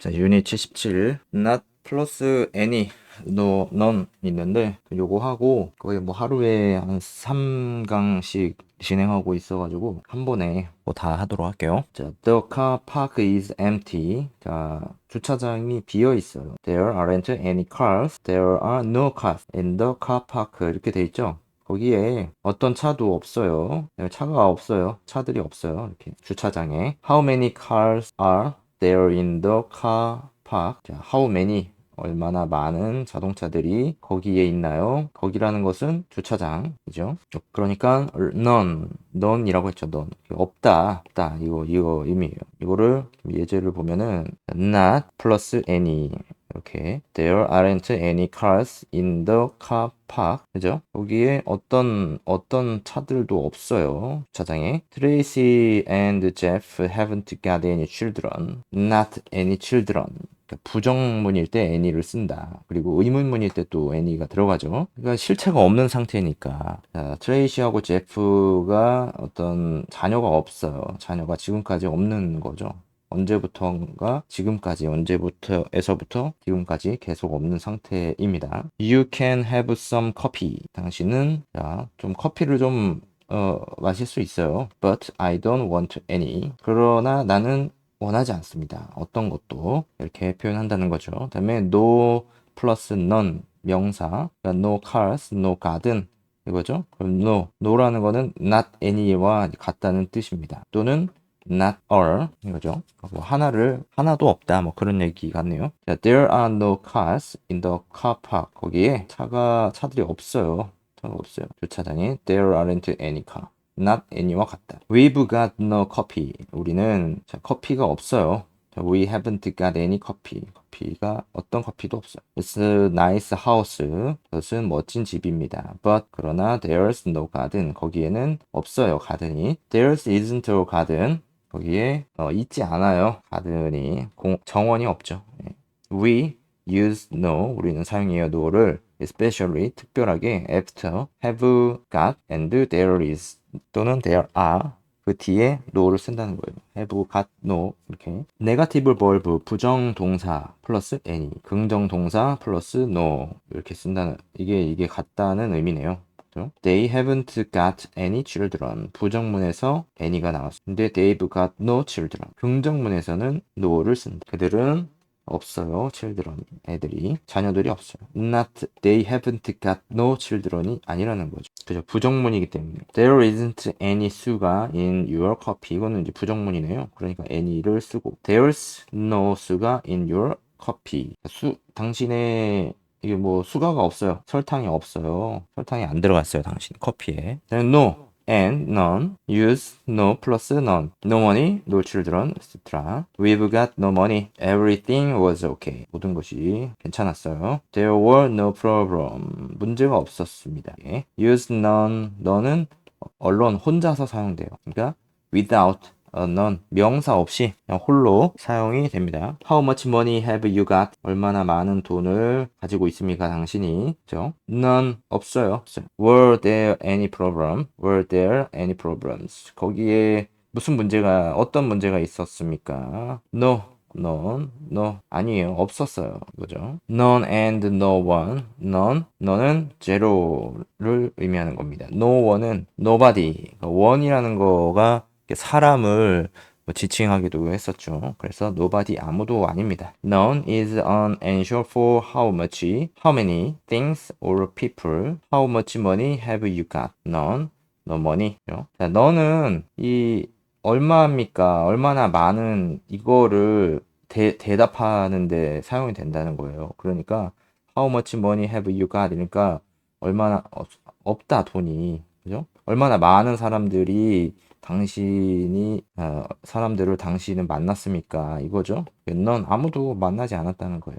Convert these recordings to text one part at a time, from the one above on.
자, 유닛 77 not 플러스 any no none 있는데 요거 하고 거의 뭐 하루에 한 3강씩 진행하고 있어가지고 한 번에 뭐 다 하도록 할게요. 자, the car park is empty. 자, 주차장이 비어 있어요. There aren't any cars. There are no cars in the car park. 이렇게 돼 있죠. 거기에 어떤 차도 없어요. 차가 없어요. 차들이 없어요. 이렇게 주차장에. How many cars are there in the car park? 자, how many 얼마나 많은 자동차들이 거기에 있나요? 거기라는 것은 주차장이죠. 그러니까 none이라고 했죠. none. 없다, 없다. 이거 의미예요. 이거를 예제를 보면은 not 플러스 any 이렇게 There aren't any cars in the car park. 그죠? 거기에 어떤 차들도 없어요. 주차장에. Tracy and Jeff haven't got any children. Not any children. 그러니까 부정문일 때 any를 쓴다. 그리고 의문문일 때 또 any가 들어가죠. 그러니까 실체가 없는 상태니까. 자, 트레이시하고 제프가 어떤 자녀가 없어요. 자녀가 지금까지 없는 거죠. 언제부터인가 지금까지 언제부터에서부터 지금까지 계속 없는 상태입니다. You can have some coffee. 당신은 자, 좀 커피를 좀 마실 수 있어요. But I don't want any. 그러나 나는 원하지 않습니다. 어떤 것도 이렇게 표현한다는 거죠. 그다음에 no 플러스 none 명사. 그러니까 no cars, no garden 이거죠. 그럼 no라는 거는 not any와 같다는 뜻입니다. 또는 not all 이거죠. 뭐 하나도 없다 뭐 그런 얘기 같네요. 자, there are no cars in the car park. 거기에 차들이 없어요. 차가 없어요. 주차장에 there aren't any car. not any와 같다. We've got no coffee. 우리는 자, 커피가 없어요. 자, we haven't got any coffee. 커피가 어떤 커피도 없어요. It's a nice house. 그것은 멋진 집입니다. But 그러나 there's no garden. 거기에는 없어요. 가든이. There isn't a garden. 거기에 있지 않아요. 가든이 정원이 없죠. We use no. 우리는 사용해요. no를 especially 특별하게 after have got and there is 또는 there are 그 뒤에 no를 쓴다는 거예요. have got no 이렇게 네거티브 벌브 부정 동사 플러스 any 긍정 동사 플러스 no 이렇게 쓴다는 이게 같다는 의미네요. They haven't got any children. 부정문에서 any가 나왔어. 근데 they've got no children. 긍정문에서는 no를 쓴다. 그들은 없어요. children. 애들이. 자녀들이 없어요. Not, they haven't got no children이 아니라는 거죠. 그죠? 부정문이기 때문에. There isn't any 수가 in your coffee. 이거는 이제 부정문이네요. 그러니까 any를 쓰고. There's no 수가 in your coffee. 당신의 이게 뭐 수가가 없어요. 설탕이 없어요. 설탕이 안 들어갔어요. 당신 커피에. No and none. Use no plus none. No money, no children, etc. We've got no money. Everything was okay. 모든 것이 괜찮았어요. There were no problem. 문제가 없었습니다. Use none. 너는 언론 혼자서 사용돼요. 그러니까 without none 명사 없이 그냥 홀로 사용이 됩니다. How much money have you got? 얼마나 많은 돈을 가지고 있습니까? 당신이. 그죠? None 없어요. Were there any problem? Were there any problems? 거기에 무슨 문제가 어떤 문제가 있었습니까? No. none, no, 아니에요. 없었어요. 그죠? none and no one. none은 제로를 의미하는 겁니다. no one은 nobody. one이라는 거가 사람을 지칭하기도 했었죠. 그래서 nobody 아무도 아닙니다. None is an answer for how much, how many things or people. How much money have you got? None, no money. 자, 너는 이 얼마입니까? 얼마나 많은 이거를 대답하는데 사용이 된다는 거예요. 그러니까 how much money have you got? 그러니까 얼마나 없다 돈이. 그죠? 얼마나 많은 사람들을 당신은 만났습니까? 이거죠. 넌 아무도 만나지 않았다는 거예요.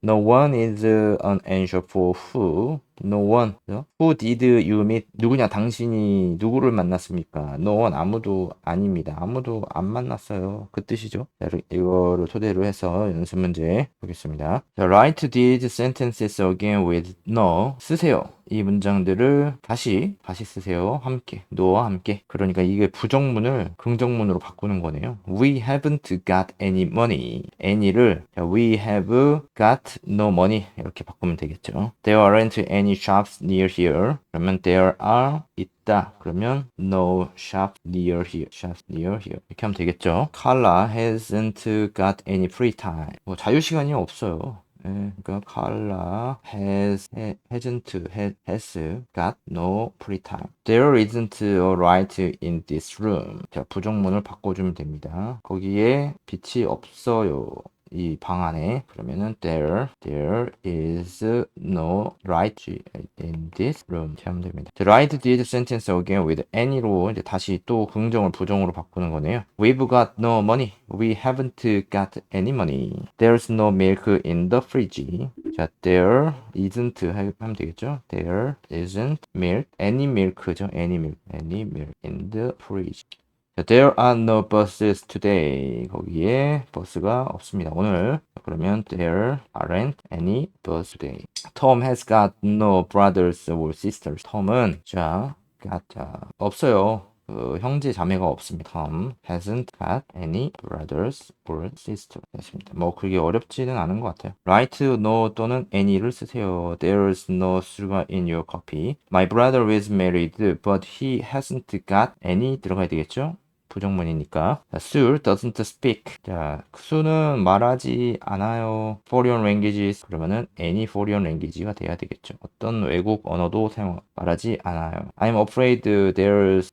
No one is an answer for who. No one. Who did you meet? 누구냐? 당신이 누구를 만났습니까? No one 아무도 아닙니다. 아무도 안 만났어요. 그 뜻이죠. 자, 이거를 토대로 해서 연습 문제 보겠습니다. 자, write these sentences again with no. 쓰세요. 이 문장들을 다시 쓰세요. 함께. no와 함께. 그러니까 이게 부정문을 긍정문으로 바꾸는 거네요. We haven't got any money. any를 we have got no money 이렇게 바꾸면 되겠죠. There aren't any shops near here. 그러면 there are 있다. 그러면 no shop near here. shops near here. 이렇게 하면 되겠죠. Carla hasn't got any free time. 뭐 자유 시간이 없어요. 예, 그러니까 Carla has got no free time. There isn't a light in this room. 자, 부정문을 바꿔주면 됩니다. 거기에 빛이 없어요. 이 방 안에. 그러면은 there is no light in this room. 이렇게 하면 됩니다. The write this sentence again with any로 이제 다시 또 긍정을 부정으로 바꾸는 거네요. We've got no money. We haven't got any money. There's no milk in the fridge. 자, there isn't 하면 되겠죠? There isn't milk. Any milk죠? Any milk in the fridge. 자, there are no buses today. 거기에 버스가 없습니다. 오늘. 그러면 there aren't any buses today. Tom has got no brothers or sisters. 톰은 자, 없어요. 형제 자매가 없습니다. Tom hasn't got any brothers or sisters. 됐습니다. 뭐 그게 어렵지는 않은 것 같아요. Write no 또는 any를 쓰세요. There's no sugar in your coffee. My brother is married, but he hasn't got any 들어가야 되겠죠? 부정문이니까. Sue doesn't speak. 자, 수는 말하지 않아요. Foreign languages. 그러면은 any foreign language가 돼야 되겠죠. 어떤 외국 언어도 말하지 않아요. I'm afraid there's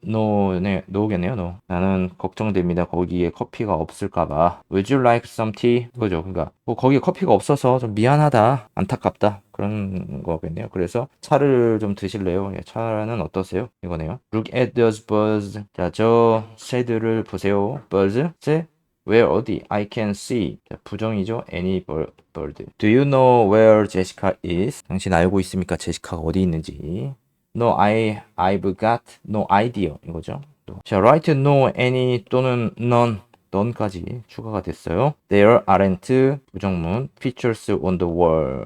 no겠네요. No. 나는 걱정됩니다. 거기에 커피가 없을까봐. Would you like some tea? 그거죠. 그러니까 뭐 거기에 커피가 없어서 좀 미안하다, 안타깝다. 그런 거겠네요. 그래서 차를 좀 드실래요? 예, 차는 어떠세요? 이거네요. Look at those birds. 자, 저 새들을 보세요. Birds? 새? Where 어디? I can see. 자, 부정이죠. Any bird. Do you know where Jessica is? 당신 알고 있습니까? 제시카가 어디 있는지. No, I've got no idea. 이거죠. 자, write no, any 또는 none. none까지 추가가 됐어요. There aren't 부정문 features on the wall.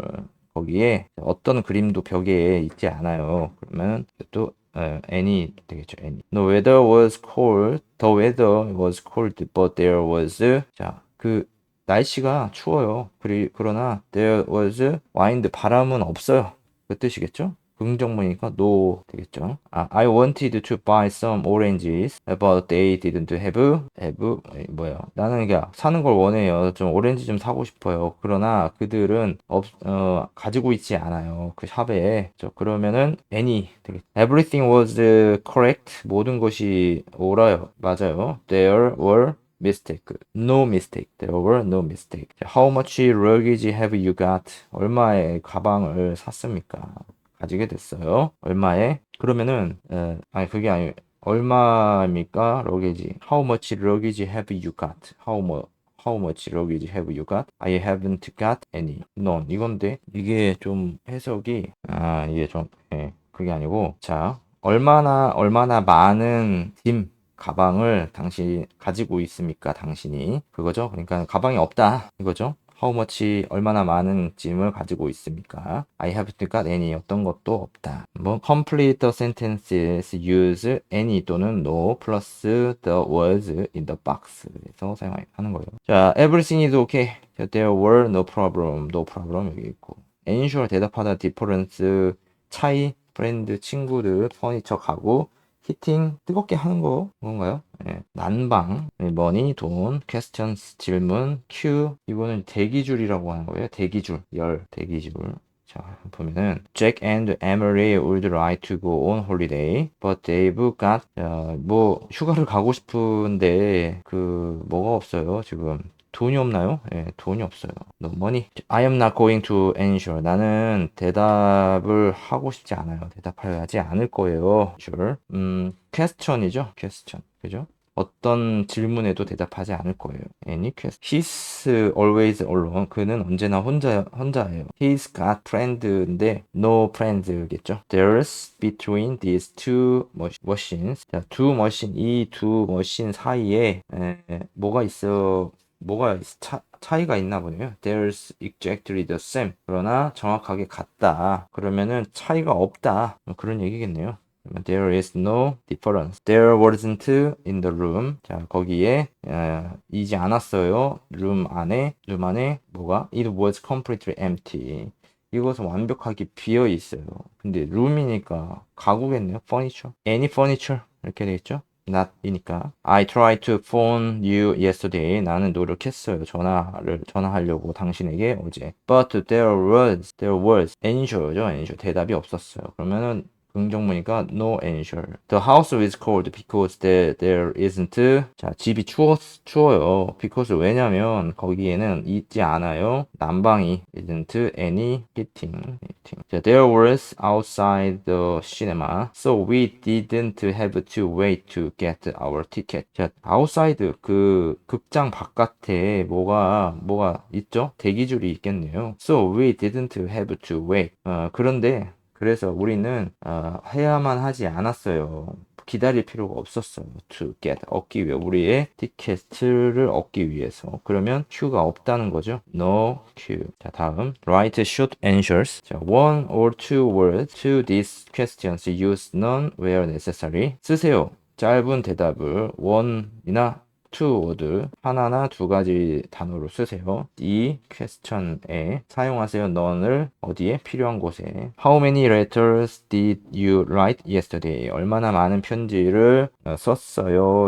거기에 어떤 그림도 벽에 있지 않아요. 그러면 또 any 되겠죠. any. The weather was cold. The weather was cold, but there was 자, 그 날씨가 추워요. 그러나 there was wind 바람은 없어요. 그 뜻이겠죠? 긍정문이니까 no 되겠죠. I wanted to buy some oranges, but they didn't have 뭐야? 나는 그냥 사는 걸 원해요. 좀 오렌지 좀 사고 싶어요. 그러나 그들은 가지고 있지 않아요. 그 샵에. 그러면은 any 되겠죠. Everything was correct. 모든 것이 옳아요. 맞아요. There were mistake. No mistake. There were no mistake. How much luggage have you got? 얼마의 가방을 샀습니까? 가지게 됐어요. 얼마에? 그러면은 아니 그게 아니 얼마입니까? luggage. How much luggage have you got? How much luggage have you got? I haven't got any. None. 이건데 이게 좀 해석이 이게 좀 그게 아니고 자 얼마나 많은 짐 가방을 당신 가지고 있습니까? 당신이 그거죠. 그러니까 가방이 없다 이거죠. How much 얼마나 많은 짐을 가지고 있습니까? I haven't got any 어떤 것도 없다. 뭐 complete the sentences use any 또는 no plus the words in the box에서 사용하는 거예요. 자, everything is okay. There were no problem. No problem 여기 있고. ensure 대답하다 difference 차이 프렌드 친구들 퍼니처 가구 히팅 뜨겁게 하는 거 뭔가요? 난방 머니 돈 questions 질문 큐 이거는 대기줄이라고 하는 거예요. 대기줄 열 대기줄. 자 보면은 Jack and Emily would like to go on holiday, but they've got 뭐 휴가를 가고 싶은데 그 뭐가 없어요 지금. 돈이 없나요? 돈이 없어요. No money. I am not going to answer. 나는 대답을 하고 싶지 않아요. 대답하지 않을 거예요. Sure. question이죠. question. 그죠? 어떤 질문에도 대답하지 않을 거예요. Any question. He's always alone. 그는 언제나 혼자예요. He's got friend인데 no friends겠죠. There's between these two machines. 자, 두 머신 이 두 머신 사이에 뭐가 차이가 있나 보네요. There's exactly the same. 그러나 정확하게 같다. 그러면은 차이가 없다. 그런 얘기겠네요. There is no difference. There wasn't in the room. 자, 거기에 이지 않았어요. 룸 안에 뭐가? It was completely empty. 이것은 완벽하게 비어 있어요. 근데 룸이니까 가구겠네요. furniture. Any furniture 이렇게 되겠죠? not이니까. I tried to phone you yesterday. 나는 노력했어요. 전화하려고 당신에게 어제. But there was answer죠. answer. 대답이 없었어요. 그러면은 긍정문이니까 no answer. The house is cold because there isn't. 자, 집이 추워요. because 왜냐면 거기에는 있지 않아요. 난방이 isn't any heating. 자, there was outside the cinema, so we didn't have to wait to get our ticket. 자, outside 그 극장 바깥에 뭐가 있죠? 대기줄이 있겠네요. So we didn't have to wait. 그래서 우리는 해야만 하지 않았어요. 기다릴 필요가 없었어요. To get, 얻기 위해. 우리의 티켓을 얻기 위해서. 그러면 Q가 없다는 거죠. No Q. 자, 다음. Write short answers. 자, one or two words to these questions. Use none where necessary. 쓰세요. 짧은 대답을 one이나 two word 하나나 두 가지 단어로 쓰세요. 이 question에 사용하세요. none을 어디에? 필요한 곳에. How many letters did you write yesterday? 얼마나 많은 편지를 썼어요?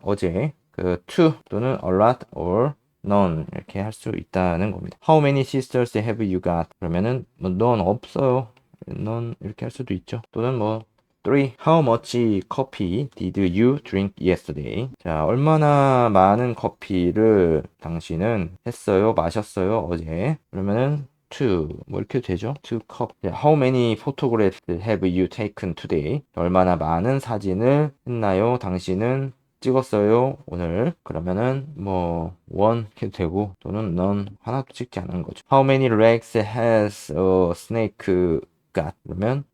어제. 그 two 또는 a lot or none 이렇게 할 수 있다는 겁니다. How many sisters have you got? 그러면은 뭐 none 없어요. none 이렇게 할 수도 있죠. 또는 뭐 3. How much coffee did you drink yesterday? 자, 얼마나 많은 커피를 당신은 마셨어요, 어제? 그러면은 2. 뭐 이렇게 되죠? 2 cup. How many photographs have you taken today? 얼마나 많은 사진을 했나요? 당신은 찍었어요, 오늘. 그러면은 뭐 1 해도 되고 또는 none 하나도 찍지 않은 거죠. How many legs has a snake got? 그러면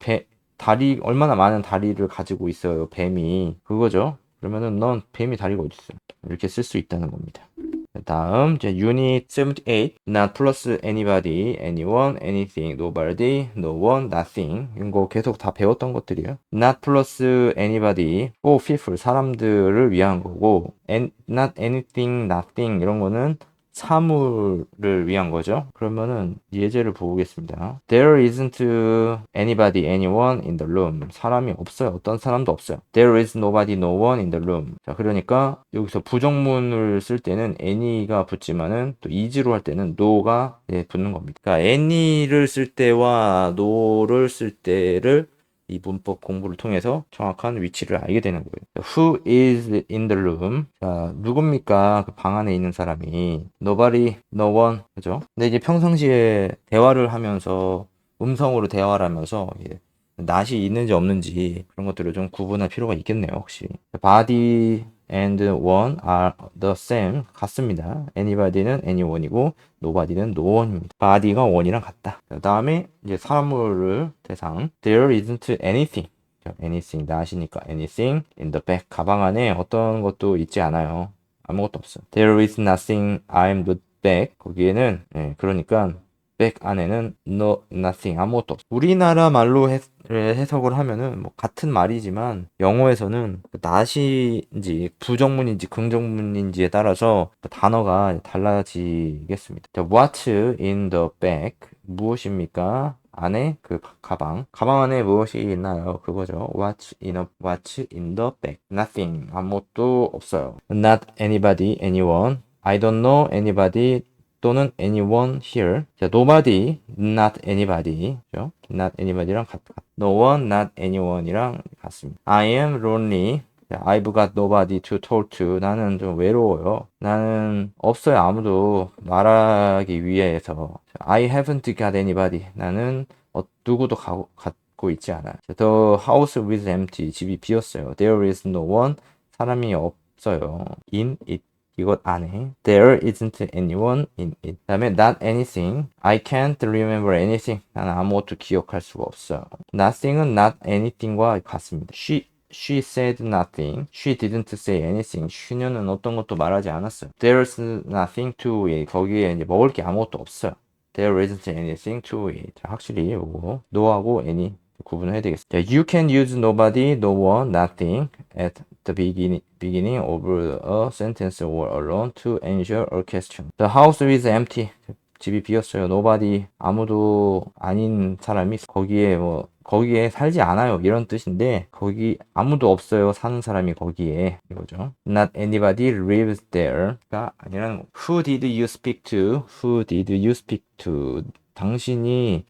얼마나 많은 다리를 가지고 있어요, 뱀이. 그거죠. 그러면은 넌 뱀이 다리가 어디 있어요? 이렇게 쓸 수 있다는 겁니다. 다음 이제 Unit 78 Not plus anybody, anyone, anything, nobody, no one, nothing. 이거 계속 다 배웠던 것들이에요. Not plus anybody, for people, 사람들을 위한 거고 not anything, nothing 이런 거는 사물을 위한 거죠. 그러면은 예제를 보겠습니다. There isn't anybody, anyone in the room. 사람이 없어요. 어떤 사람도 없어요. There is nobody, no one in the room. 자, 그러니까 여기서 부정문을 쓸 때는 any가 붙지만은 또 is로 할 때는 no가 붙는 겁니다. 그러니까 any를 쓸 때와 no를 쓸 때를 이 문법 공부를 통해서 정확한 위치를 알게 되는 거예요. Who is in the room? 자, 누굽니까? 그 방 안에 있는 사람이. Nobody, no one. 그죠? 근데 이제 평상시에 대화를 하면서 음성으로 대화를 하면서 낫이 있는지 없는지 그런 것들을 좀 구분할 필요가 있겠네요, 확실히. Body and one are the same. 같습니다. anybody는 anyone이고 nobody는 no one입니다. body가 one이랑 같다. 그 다음에 이제 사물을 대상 there isn't anything. anything not이니까 anything in the bag. 가방 안에 어떤 것도 있지 않아요. 아무것도 없어요. There is nothing I'm the bag. 거기에는 그러니까 백 안에는 nothing 아무것도 없어. 우리나라 말로 해석을 하면은 뭐 같은 말이지만 영어에서는 not인지 부정문인지 긍정문인지에 따라서 단어가 달라지겠습니다. What in the bag? 무엇입니까? 안에 그 가방 안에 무엇이 있나요? 그거죠. What's in the bag? Nothing 아무것도 없어요. Not anybody, anyone. I don't know anybody. 또는 anyone here. 자, nobody, not anybody. 그죠? not anybody랑 no one, not anyone이랑 같습니다. I am lonely. 자, I've got nobody to talk to. 나는 좀 외로워요. 나는 없어요. 아무도 말하기 위해서. 자, I haven't got anybody. 나는 누구도 갖고 있지 않아요. 자, the house is empty. 집이 비었어요. There is no one. 사람이 없어요. In it. 이것 안에 There isn't anyone in it. 그 다음에 not anything. I can't remember anything. 나는 아무것도 기억할 수가 없어요. Nothing은 not anything과 같습니다. She said nothing. She didn't say anything. 그녀는 어떤 것도 말하지 않았어요. There's nothing to eat. 거기에 이제 먹을 게 아무것도 없어요. There isn't anything to eat. 확실히 요거 no하고 any 구분을 해야 되겠어요. 자, you can use nobody, no one, nothing at the beginning of a sentence or alone to answer a question. The house is empty. 집이 비었어요. nobody, 아무도 아닌 사람이 거기에 살지 않아요. 이런 뜻인데, 거기 아무도 없어요. 사는 사람이 거기에. 이거죠. Not anybody lives there가 아니라는 거. Who did you speak to? Who did you speak to? 당신이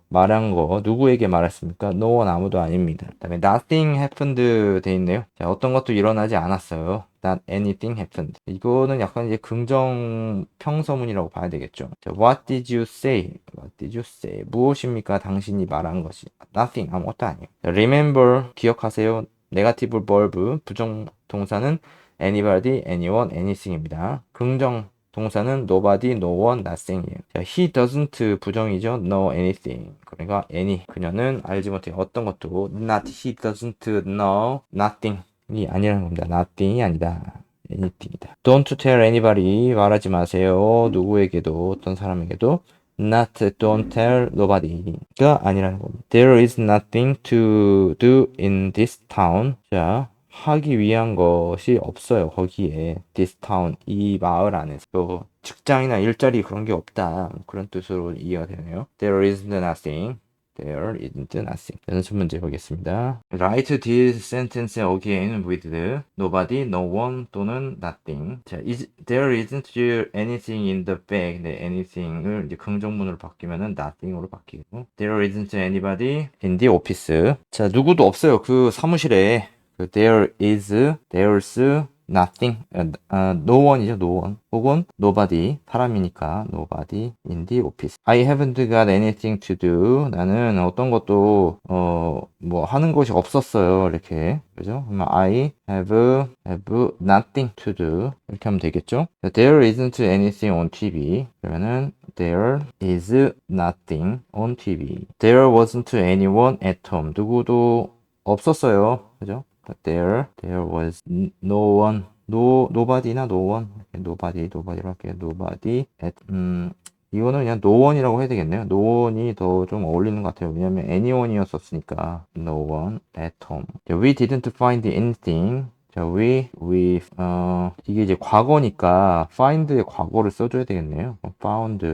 말한 거, 누구에게 말했습니까? No one, 아무도 아닙니다. 그 다음에 nothing happened 돼 있네요. 자, 어떤 것도 일어나지 않았어요. Not anything happened. 이거는 약간 이제 긍정 평서문이라고 봐야 되겠죠. 자, what did you say? What did you say? 무엇입니까? 당신이 말한 것이. Nothing, 아무것도 아니에요. 자, remember, 기억하세요. 네가티브 벌브, 부정 동사는 anybody, anyone, anything입니다. 긍정 동사는 nobody, no one, nothing이에요. 자, he doesn't 부정이죠. know anything. 그러니까 any. 그녀는 알지 못해 어떤 것도 not he doesn't know nothing이 아니라는 겁니다. nothing이 아니다. anything이다. Don't tell anybody. 말하지 마세요. 누구에게도 어떤 사람에게도 not don't tell nobody가 아니라는 겁니다. There is nothing to do in this town. 자, 하기 위한 것이 없어요. 거기에 this town, 이 마을 안에서 또 직장이나 일자리 그런 게 없다. 그런 뜻으로 이해가 되네요. There is nothing. There isn't nothing. 연습 문제 보겠습니다. Write this sentence again with nobody, no one 또는 nothing. 자, there isn't anything in the bag. 네, anything을 이제 긍정문으로 바뀌면은 nothing으로 바뀌고. There isn't anybody in the office. 자, 누구도 없어요. 그 사무실에. there's nothing, no one이죠, no one. 혹은 nobody, 사람이니까 nobody in the office. I haven't got anything to do. 나는 어떤 것도 하는 것이 없었어요. 이렇게. 그죠? 그러면 I have nothing to do. 이렇게 하면 되겠죠? There isn't anything on TV. 그러면은 there is nothing on TV. There wasn't anyone at home. 누구도 없었어요. 그죠? There was no one, nobody나 no one, nobody로 할게요. Nobody at, 이거는 그냥 no one이라고 해야 되겠네요. No one이 더 좀 어울리는 것 같아요. 왜냐면 anyone이었었으니까 no one at home. We didn't find anything. 자, 이게 이제 과거니까 find의 과거를 써줘야 되겠네요. found,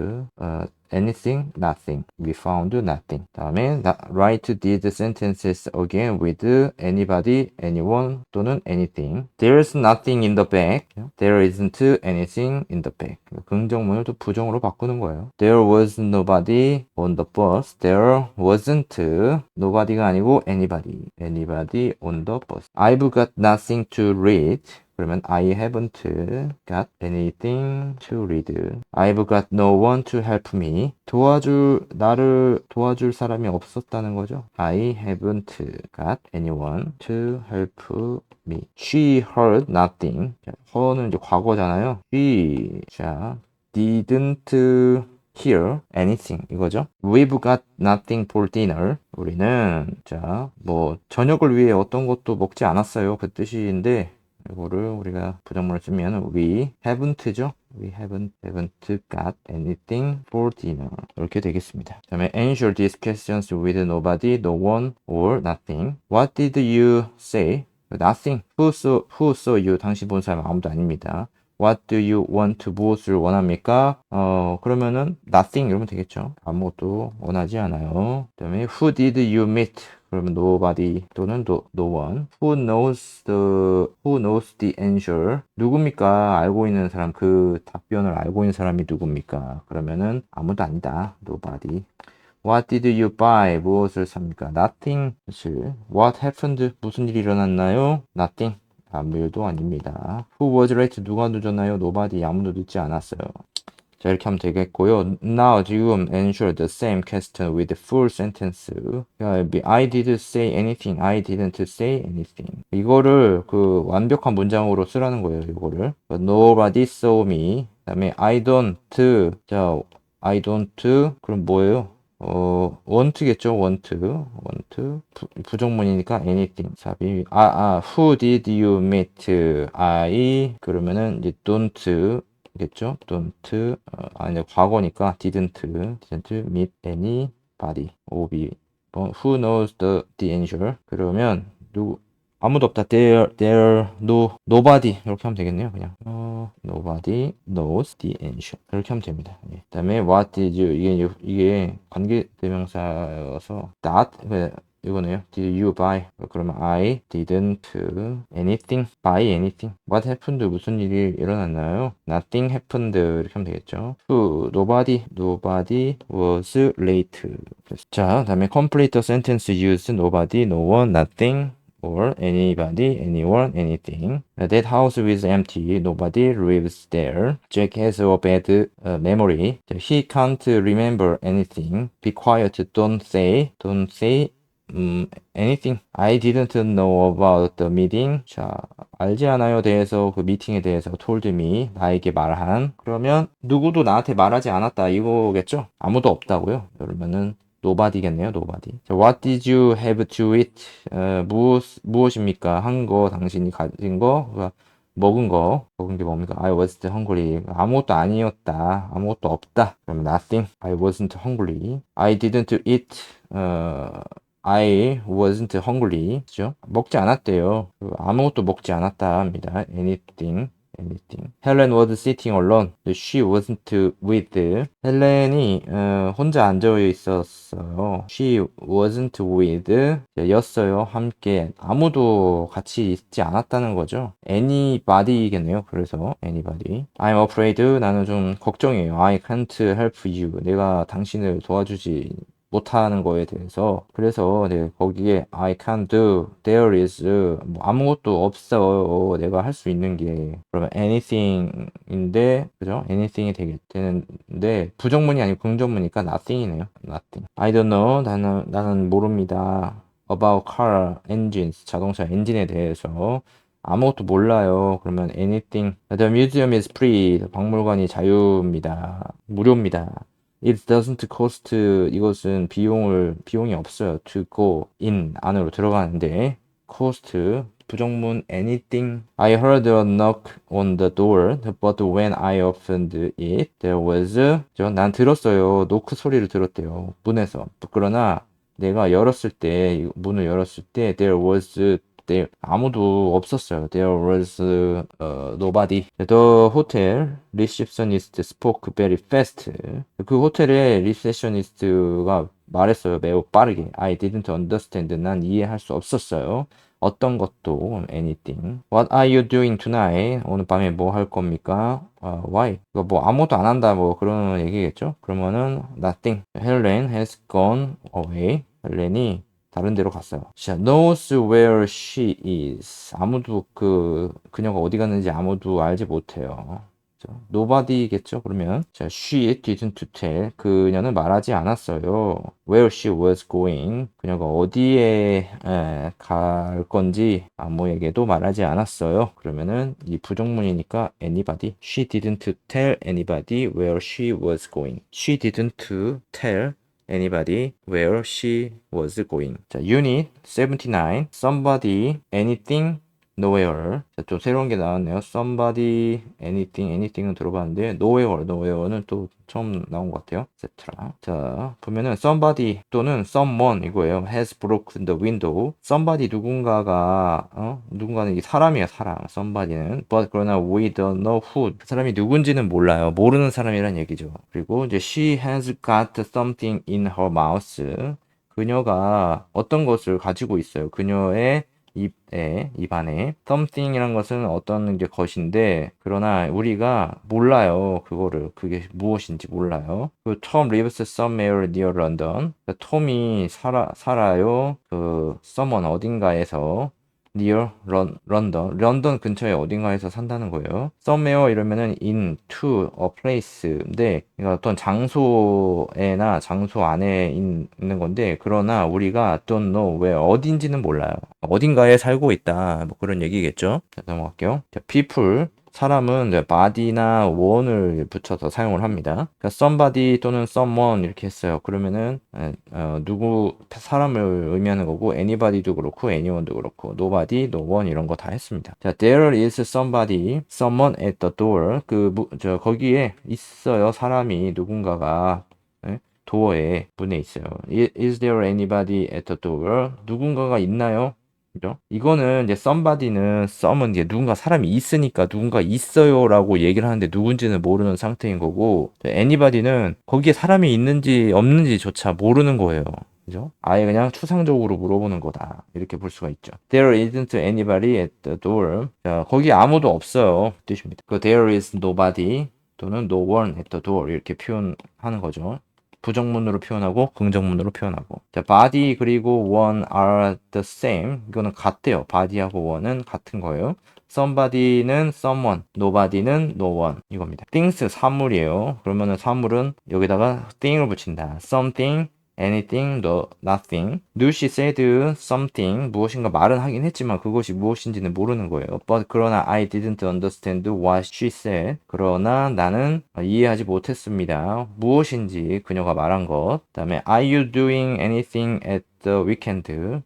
anything, nothing. We found nothing. 다음에 write these sentences again with anybody, anyone 또는 anything. There's nothing in the bag. There isn't anything in the bag. 긍정문을 또 부정으로 바꾸는 거예요. There was nobody on the bus. There wasn't nobody가 아니고 anybody. Anybody on the bus. I've got nothing to read. 그러면 I haven't got anything to read. I've got no one to help me. 나를 도와줄 사람이 없었다는 거죠. I haven't got anyone to help me. She heard nothing. 자, her는 이제 과거잖아요. She, didn't hear anything. 이거죠. We've got nothing for dinner. 우리는, 저녁을 위해 어떤 것도 먹지 않았어요. 그 뜻인데, 이거를 우리가 부정문을 쓰면 we haven't죠. We haven't got anything for dinner. 이렇게 되겠습니다. 다음에 answer these questions with nobody, no one, or nothing. What did you say? Nothing. Who saw you? 당신 본 사람 아무도 아닙니다. What do you want? 무엇을 원합니까? 그러면은 nothing 이러면 되겠죠. 아무것도 원하지 않아요. 그다음에 who did you meet? 그러면 nobody 또는 no one. Who knows the answer? 누굽니까? 알고 있는 사람, 그 답변을 알고 있는 사람이 누굽니까? 그러면은 아무도 아니다. nobody. What did you buy? 무엇을 삽니까? Nothing. 사실 what happened? 무슨 일이 일어났나요? Nothing. 아무 일도 아닙니다. Who was late? 누가 늦었나요? Nobody. 아무도 늦지 않았어요. 자, 이렇게 하면 되겠고요. Now 지금 answer the same question with full sentence. I didn't say anything. I didn't say anything. 이거를 그 완벽한 문장으로 쓰라는 거예요. 이거를. Nobody saw me. 그다음에 I don't. 자, I don't. 그럼 뭐예요? want겠죠, want. 부정문이니까 anything. 사비. who did you meet? 그러면은 이제 don't 겠죠? don't. 이제 과거니까 didn't meet anybody. who knows the answer? 그러면 아무도 없다. nobody 이렇게 하면 되겠네요. 그냥 nobody knows the answer 이렇게 하면 됩니다. 예. 그다음에 what did you 이게 관계대명사여서 that 이거네요. Did you buy? 그러면 I didn't anything buy anything. What happened? 무슨 일이 일어났나요? Nothing happened 이렇게 하면 되겠죠. Nobody was late. 자, 그다음에 complete the sentence use nobody, no one, nothing. Or anybody, anyone, anything. That house is empty. Nobody lives there. Jack has a bad memory. He can't remember anything. Be quiet. Don't say anything. I didn't know about the meeting. 자, 알지 않아요 대해서 그 미팅에 대해서 told me 나에게 말한. 그러면 누구도 나한테 말하지 않았다 이거겠죠? 아무도 없다고요. 그러면은 nobody겠네요. nobody. 자, what did you have to eat? 무엇입니까? 한 거 당신이 가진 거 먹은 게 뭡니까? I wasn't hungry. 아무것도 아니었다. 아무것도 없다. 그러면 nothing. I wasn't hungry. I didn't eat. I wasn't hungry. 그죠? 먹지 않았대요. 아무것도 먹지 않았다 합니다. anything. Helen was sitting alone. She wasn't with. 헬렌이 혼자 앉아 있었어요. She wasn't with. 였어요. 함께. 아무도 같이 있지 않았다는 거죠. anybody겠네요. 그래서 anybody. I'm afraid. 나는 좀 걱정이에요. I can't help you. 내가 당신을 도와주지 못하는 거에 대해서. 그래서 네, 거기에 I can do, there is 뭐 아무것도 없어 내가 할 수 있는 게. 그러면 anything인데 그죠? anything이 되는데 부정문이 아니고 긍정문이니까 nothing이네요. nothing. I don't know. 나는 모릅니다. about car engines, 자동차 엔진에 대해서 아무것도 몰라요. 그러면 anything. The museum is free. 박물관이 자유입니다. 무료입니다. It doesn't cost. 이것은 비용이 없어요. To go in 안으로 들어가는데 cost 부정문 anything. I heard a knock on the door, but when I opened it, there was. 난 들었어요. 노크 소리를 들었대요. 문에서. 그러나 내가 문을 열었을 때 there was. 아무도 없었어요. There was nobody. The hotel receptionist spoke very fast. 그 호텔의 리셉셔니스트가 말했어요. 매우 빠르게. I didn't understand. 난 이해할 수 없었어요. 어떤 것도 anything. What are you doing tonight? 오늘 밤에 뭐 할 겁니까? Why? 이거 뭐 아무것도 안 한다 뭐 그런 얘기겠죠? 그러면은 nothing. Helen has gone away. 헬렌이 다른 데로 갔어요. 자, knows where she is. 아무도 그녀가 어디 갔는지 아무도 알지 못해요. nobody겠죠? 그러면 자, she didn't tell. 그녀는 말하지 않았어요. where she was going. 그녀가 어디에 갈 건지 아무에게도 말하지 않았어요. 그러면은 이 부정문이니까 anybody. She didn't tell anybody where she was going. She didn't tell anybody where she was going. 자, unit 79. somebody, anything, nowhere. 자, 좀 새로운 게 나왔네요. somebody, anything은 들어봤는데 nowhere는 또 처음 나온 것 같아요. etc. 자, 보면은 somebody 또는 someone 이거예요. has broken the window. somebody 누군가는 이게 사람이에요. 사람. somebody는 but 그러나 we don't know who. 그 사람이 누군지는 몰라요. 모르는 사람이란 얘기죠. 그리고 이제 she has got something in her mouth. 그녀가 어떤 것을 가지고 있어요. 그녀의 입 안에 something이란 것은 어떤 게 것인데 그러나 우리가 몰라요. 그게 무엇인지 몰라요. Tom lives somewhere near London. 톰이 살아요. someone 어딘가에서 near 런던 근처에 어딘가에서 산다는 거예요. somewhere 이러면은 into a place인데 그러니까 어떤 장소에나 장소 안에 있는 건데 그러나 우리가 don't know where 어딘지는 몰라요. 어딘가에 살고 있다. 뭐 그런 얘기겠죠. 자, 넘어갈게요. 자, people 사람은 body나 one을 붙여서 사용을 합니다. 그러니까 somebody 또는 someone 이렇게 했어요. 그러면은 사람을 의미하는 거고 anybody도 그렇고 anyone도 그렇고 nobody, no one 이런 거 다 했습니다. 자, there is someone at the door. 거기에 있어요. 사람이 누군가가 door에 문에 있어요. Is there anybody at the door? 누군가가 있나요? 그죠? 이거는 이제 somebody는 some은 이제 누군가 사람이 있으니까 누군가 있어요라고 얘기를 하는데 누군지는 모르는 상태인 거고 anybody는 거기에 사람이 있는지 없는지조차 모르는 거예요. 그죠? 아예 그냥 추상적으로 물어보는 거다. 이렇게 볼 수가 있죠. There isn't anybody at the door. 자, 거기 아무도 없어요. 뜻입니다. 그 there is nobody 또는 no one at the door 이렇게 표현하는 거죠. 부정문으로 표현하고 긍정문으로 표현하고. 자, body 그리고 one are the same. 이거는 같대요. body하고 one은 같은 거예요. somebody는 someone, nobody는 no one 이겁니다. things 사물이에요. 그러면은 사물은 여기다가 thing을 붙인다. something, anything, no, nothing. Lucy said something. 무엇인가 말은 하긴 했지만 그것이 무엇인지는 모르는 거예요. But 그러나 I didn't understand what she said. 그러나 나는 이해하지 못했습니다. 무엇인지 그녀가 말한 것. 그다음에 Are you doing anything at the weekend?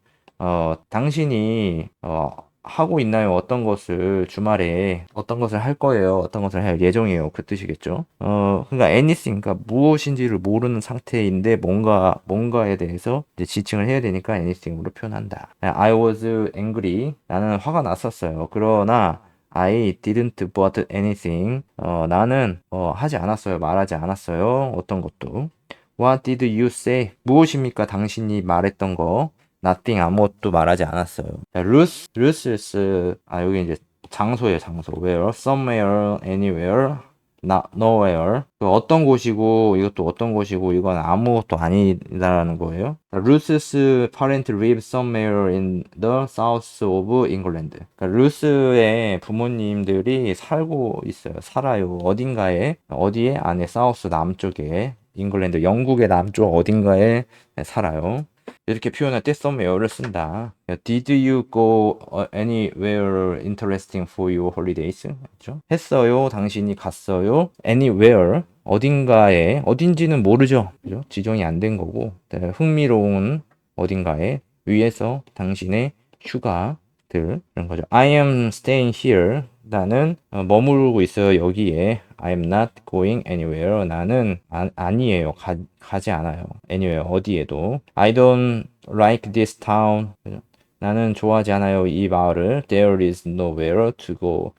당신이 하고 있나요? 어떤 것을 주말에 어떤 것을 할 거예요? 어떤 것을 할 예정이에요? 그 뜻이겠죠. 그러니까 anything, 그러니까 무엇인지를 모르는 상태인데 뭔가에 대해서 이제 지칭을 해야 되니까 anything으로 표현한다. I was angry. 나는 화가 났었어요. 그러나 I didn't but anything. 나는 하지 않았어요. 말하지 않았어요. 어떤 것도. What did you say? 무엇입니까? 당신이 말했던 거. nothing 아무것도 말하지 않았어요. Ruses 여기 이제 장소예요, 장소. Where, somewhere, anywhere, nowhere. 어떤 곳이고 이것도 어떤 곳이고 이건 아무것도 아니다라는 거예요. Ruth's parents live somewhere in the south of England. 그러니까 루스의 부모님들이 살고 있어요. 살아요. 어딘가에 어디에 안에 사우스 남쪽에 잉글랜드 영국의 남쪽 어딘가에 살아요. 이렇게 표현할 때 somewhere를 쓴다. Did you go anywhere interesting for your holidays? 그렇죠? 했어요. 당신이 갔어요. Anywhere. 어딘가에 어딘지는 모르죠. 그죠? 지정이 안 된 거고. 흥미로운 어딘가에 위에서 당신의 휴가들 그런 거죠. I am staying here. 나는 머무르고 있어요. 여기에. I am not going anywhere. 나는 아니에요. 가지 않아요. anywhere 어디에도. I don't like this town. 나는 좋아하지 않아요. 이 마을을. There is nowhere to go.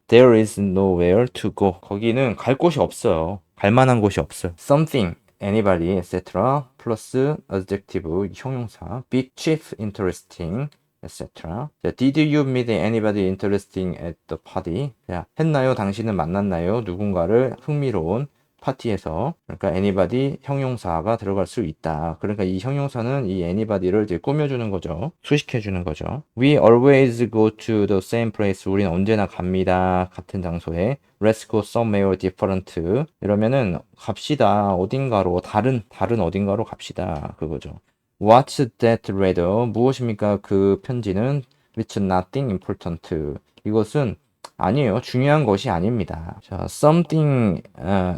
There is nowhere to go. 거기는 갈 곳이 없어요. 갈 만한 곳이 없어요. Something, anybody, etc. 플러스 adjective, 형용사. Big, cheap, interesting. etc. Did you meet anybody interesting at the party? 자, 했나요? 당신은 만났나요? 누군가를 흥미로운 파티에서. 그러니까 anybody 형용사가 들어갈 수 있다. 그러니까 이 형용사는 이 anybody를 이제 꾸며주는 거죠. 수식해주는 거죠. We always go to the same place. 우리는 언제나 갑니다. 같은 장소에. Let's go somewhere different. 이러면은 갑시다. 어딘가로 다른 어딘가로 갑시다. 그거죠. What's that letter? 무엇입니까? 그 편지는 It's nothing important. 이것은 아니에요. 중요한 것이 아닙니다. 자, something,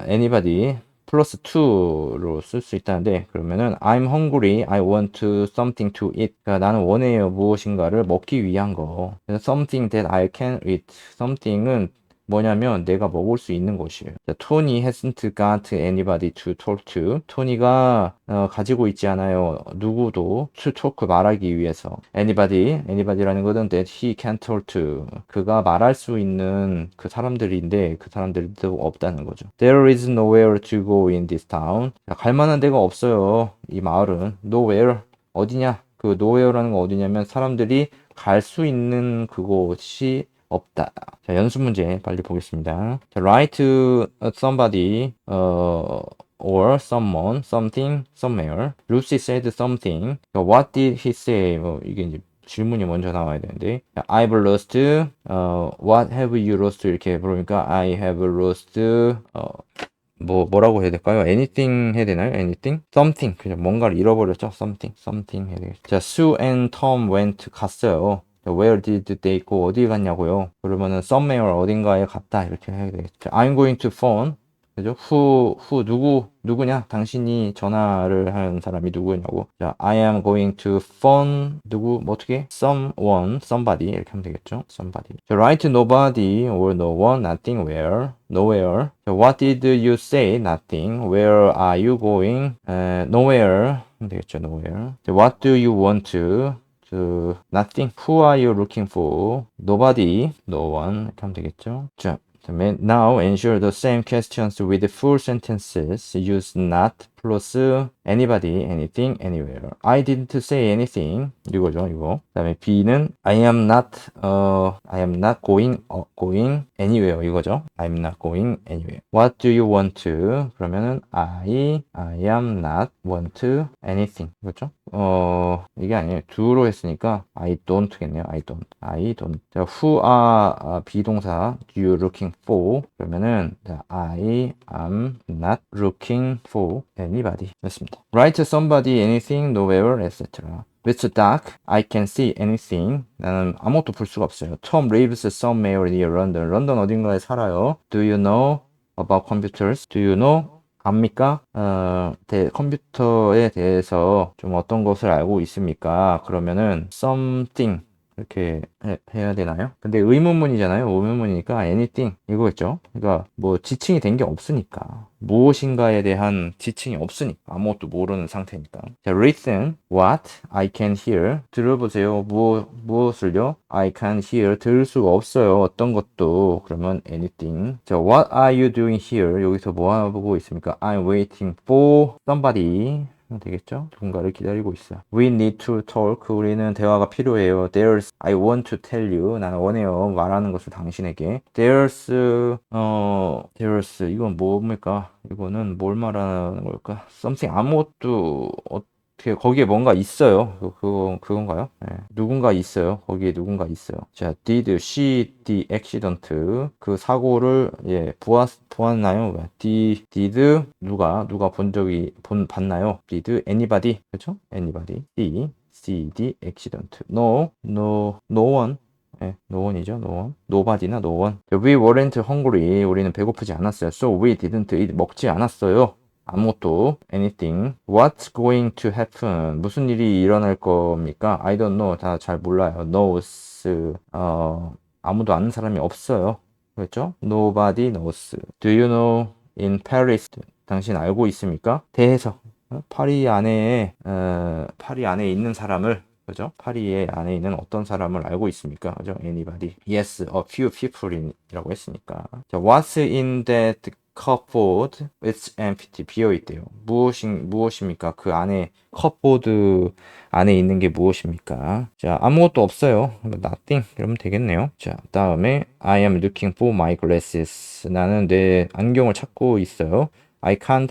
anybody 플러스 to로 쓸 수 있다는데 그러면은 I'm hungry. I want something to eat. 그러니까 나는 원해요. 무엇인가를 먹기 위한 거. Something that I can eat. Something은 뭐냐면 내가 먹을 수 있는 것이에요. Tony hasn't got anybody to talk to. 토니가 가지고 있지 않아요. 누구도 to talk 말하기 위해서. anybody라는 것은 that he can talk to. 그가 말할 수 있는 그 사람들인데 그 사람들도 없다는 거죠. There is nowhere to go in this town. 갈 만한 데가 없어요. 이 마을은. Nowhere. 어디냐? 그 nowhere라는 건 어디냐면 사람들이 갈 수 있는 그곳이 없다. 자, 연습 문제 빨리 보겠습니다. 자, write to somebody, or someone, something, somewhere. Lucy said something. What did he say? 이게 이제 질문이 먼저 나와야 되는데. I've lost, what have you lost? 이렇게 물으니까 I have lost, 뭐라고 해야 될까요? anything 해야 되나요? anything? something. 그냥 뭔가를 잃어버렸죠? something 해야 되겠죠. 자, Sue and Tom went, 갔어요. Where did they go? 어디 갔냐고요? 그러면은 somewhere 어딘가에 갔다 이렇게 해야 되겠죠. I'm going to phone. 그죠? 누구냐? 당신이 전화를 한 사람이 누구냐고. 자, I am going to phone, 뭐 어떻게? somebody. 이렇게 하면 되겠죠? somebody. 자, write nobody or no one, nothing, where, nowhere. 자, what did you say? nothing. Where are you going? nowhere. 하면 되겠죠? nowhere. 자, what do you want to? nothing. Who are you looking for? Nobody, no one. 이렇게 하면 되겠죠? 자, now ensure the same questions with full sentences. Use not plus anybody, anything, anywhere. I didn't say anything. 이거죠, 이거. 그다음에 B는 I am not going anywhere. 이거죠. I'm not going anywhere. What do you want to? 그러면은 I am not want to anything. 그렇죠? 이게 아니에요. do로 했으니까 I don't겠네요. I don't. 자, who are 비동사 you looking for? 그러면은 자, I am not looking for anybody. 였습니다. Write somebody, anything, nowhere, etc. It's dark. I can see anything. 나는 아무것도 볼 수가 없어요. Tom lives somewhere near London. 런던 어딘가에 살아요. Do you know about computers? Do you know? 압니까? 컴퓨터에 대해서 좀 어떤 것을 알고 있습니까? 그러면은 something 이렇게 해야 되나요? 근데 의문문이잖아요. 의문문이니까 anything 이거겠죠. 그러니까 뭐 지칭이 된 게 없으니까 무엇인가에 대한 지칭이 없으니까 아무것도 모르는 상태니까. 자, listen what I can hear. 들어보세요. 무엇을요? I can hear. 들을 수가 없어요. 어떤 것도. 그러면 anything. 자, what are you doing here? 여기서 뭐 하고 있습니까? I'm waiting for somebody. 되겠죠? 누군가를 기다리고 있어요. We need to talk. 우리는 대화가 필요해요. I want to tell you. 나는 원해요. 말하는 것을 당신에게. 이건 뭡니까? 이거는 뭘 말하는 걸까? something 아무것도 거기에 뭔가 있어요. 그건가요? 네. 누군가 있어요. 거기에 누군가 있어요. 자, did she the accident? 그 사고를 보았나요? did 누가 봤나요? did anybody? 그렇죠? anybody. see the accident. no one. 네, no one이죠, no one. nobody나 no one. We weren't hungry. 우리는 배고프지 않았어요. So we didn't eat. 먹지 않았어요. 아무것도 anything. What's going to happen? 무슨 일이 일어날 겁니까? I don't know. 다 잘 몰라요. knows. 아무도 아는 사람이 없어요. 그렇죠? Nobody knows. Do you know in Paris? 당신 알고 있습니까? 대해서 파리 안에 있는 사람을 그죠? 파리의 안에 있는 어떤 사람을 알고 있습니까? 그죠? Anybody. Yes, a few people이라고 했으니까. 자, what's in that cupboard? It's empty. 비어 있대요. 무엇입니까? 그 안에 컵보드 안에 있는 게 무엇입니까? 자, 아무것도 없어요. Nothing. 이러면 되겠네요. 자, 다음에 I am looking for my glasses. 나는 내 안경을 찾고 있어요. I can't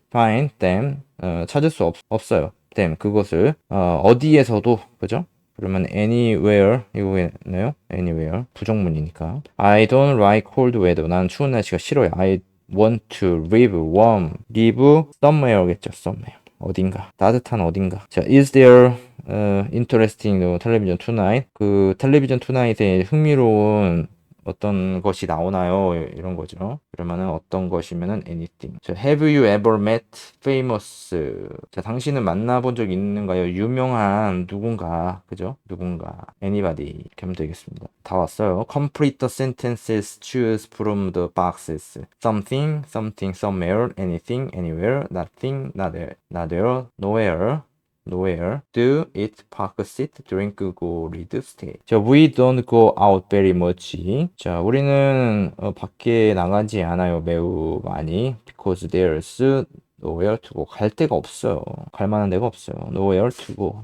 find them. 찾을 수 없어요. them. 그것을 어디에서도 그죠? 그러면 anywhere 이거겠네요. anywhere 부정문이니까. I don't like cold weather. 나는 추운 날씨가 싫어요. I want to live warm. live somewhere겠죠. somewhere. 어딘가. 따뜻한 어딘가. 자, is there interesting television tonight? 그 텔레비전 투나잇에 흥미로운 어떤 것이 나오나요? 이런 거죠. 그러면은 어떤 것이면은 anything. 자, have you ever met famous? 자, 당신은 만나본 적 있는가요? 유명한 누군가. 그죠? 누군가. anybody. 이렇게 하면 되겠습니다. 다 왔어요. complete the sentences. choose from the boxes. something, somewhere, anything, anywhere, nothing, nowhere, nowhere. Do, eat, park, sit, drink, go, read, stay. 자, we don't go out very much. 자, 우리는 밖에 나가지 않아요. 매우 많이. Because there's nowhere to go. 갈 데가 없어요. 갈 만한 데가 없어요. Nowhere to go.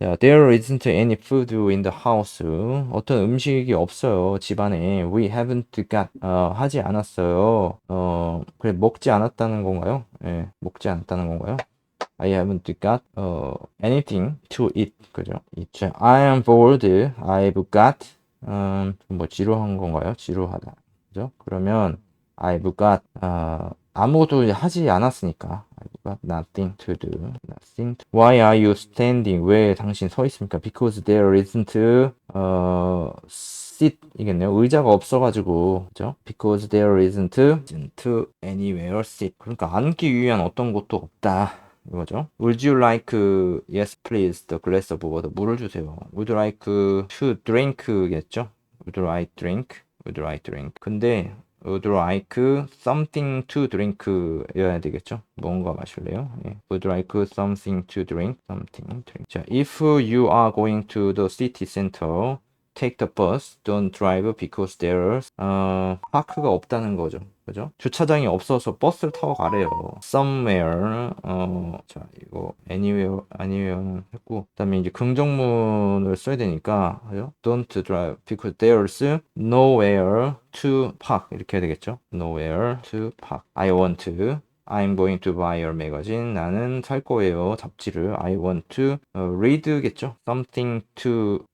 자, there isn't any food in the house. 어떤 음식이 없어요. 집안에. We haven't got. 하지 않았어요. 그래, 먹지 않았다는 건가요? 네, 먹지 않았다는 건가요? I haven't got anything to eat. 그죠? 자, I am bored. I've got 뭐 지루한 건가요? 지루하다. 그죠? 그러면 I've got 아무것도 하지 않았으니까 I've got nothing to do. Why are you standing? 왜 당신 서 있습니까? Because there isn't seat이겠네요. 의자가 없어가지고, 그죠? Because there isn't anywhere seat. 그러니까 앉기 위한 어떤 곳도 없다. 이거죠. Would you like, yes please, the glass of water. 물을 주세요. Would you like to drink겠죠? Would you like drink? Would you like drink? 근데 Would you like something to drink? 여야 되겠죠? 뭔가 마실래요? 예. Would you like something to drink? Something drink. 자, if you are going to the city center, take the bus, don't drive because there's 파크가 없다는 거죠. 그죠? 주차장이 없어서 버스를 타고 가래요. somewhere 자 이거 anywhere는 했고 그다음에 이제 긍정문을 써야 되니까 그죠? don't drive because there's nowhere to park 이렇게 해야 되겠죠? nowhere to park. I want to I'm going to buy your magazine. 나는 살 거예요. 잡지를. I want to read겠죠. something to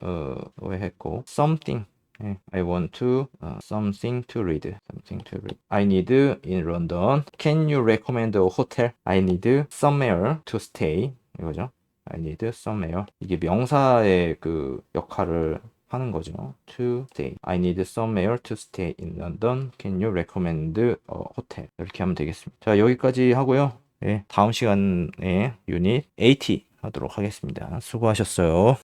왜 했고 something. 예, I want to something to read. Something to read. I need in London. Can you recommend a hotel? I need somewhere to stay. 이거죠. I need somewhere. 이게 명사의 그 역할을 하는 거죠. To stay. I need somewhere to stay in London. Can you recommend a hotel? 이렇게 하면 되겠습니다. 자, 여기까지 하고요. 예, 다음 시간에 유닛 80 하도록 하겠습니다. 수고하셨어요.